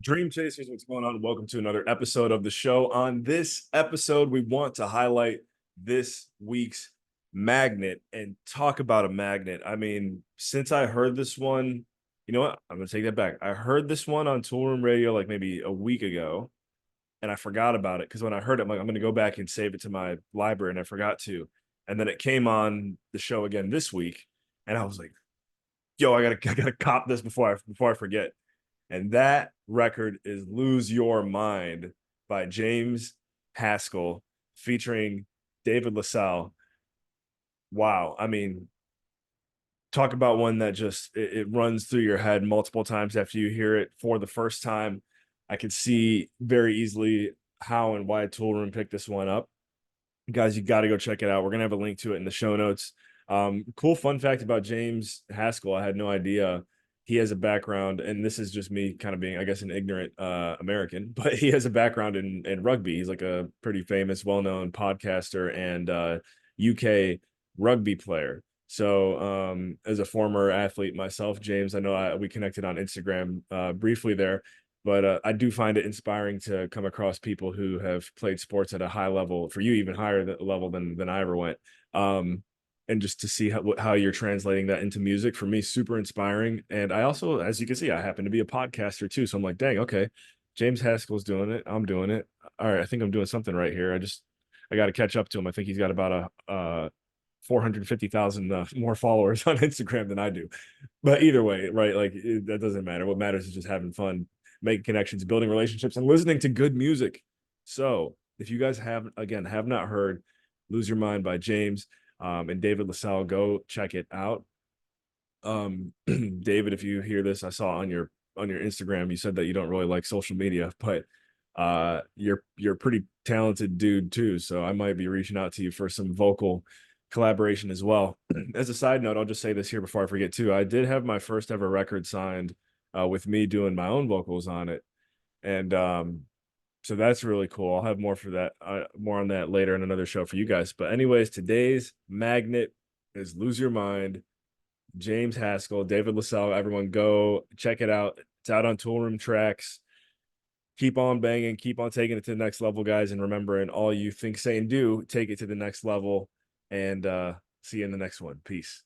Dream Chasers, what's going on? Welcome to another episode of the show. On this episode, we want to highlight this week's magnet and talk about a magnet. I mean, since I heard this one, you know what? I'm going to take that back. I heard this one on Tool Room Radio like maybe a week ago, and I forgot about it because when I heard it, I'm like, I'm going to go back and save it to my library, and I forgot to. And then it came on the show again this week, and I was like, yo, I gotta cop this before I forget. And that record is Lose Your Mind by James Haskell featuring David LeSal. Wow. I mean, talk about one that just it runs through your head multiple times after you hear it for the first time. I could see very easily how and why Tool Room picked this one up. Guys, you got to go check it out. We're gonna have a link to it in the show notes. Cool fun fact about James Haskell. I had no idea he has a background, and this is just me kind of being, I guess, an ignorant American, but he has a background in rugby. He's like a pretty famous, well-known podcaster and UK rugby player. So, as a former athlete myself, James, I know we connected on Instagram briefly there, but I do find it inspiring to come across people who have played sports at a high level, for you even higher level than I ever went. And just to see how you're translating that into music, for me, super inspiring. And I also, as you can see, I happen to be a podcaster too, so I'm like, dang, okay, James Haskell's doing it, I'm doing it. All right, I think I'm doing something right here. I got to catch up to him. I think he's got about a 450,000 more followers on Instagram than I do. But either way, right? Like that doesn't matter. What matters is just having fun, making connections, building relationships, and listening to good music. So if you guys have not heard "Lose Your Mind" by James and David LaSalle, go check it out. David, if you hear this, I saw on your Instagram you said that you don't really like social media, but you're a pretty talented dude too. So I might be reaching out to you for some vocal collaboration as well. As a side note, I'll just say this here before I forget too. I did have my first ever record signed with me doing my own vocals on it. And so that's really cool. I'll have more for that, more on that later in another show for you guys. But anyways, today's magnet is Lose Your Mind, James Haskell, David LaSalle. Everyone go check it out. It's out on Tool Room Tracks. Keep on banging, keep on taking it to the next level, guys. And remembering all you think, say, and do, take it to the next level. And see you in the next one. Peace.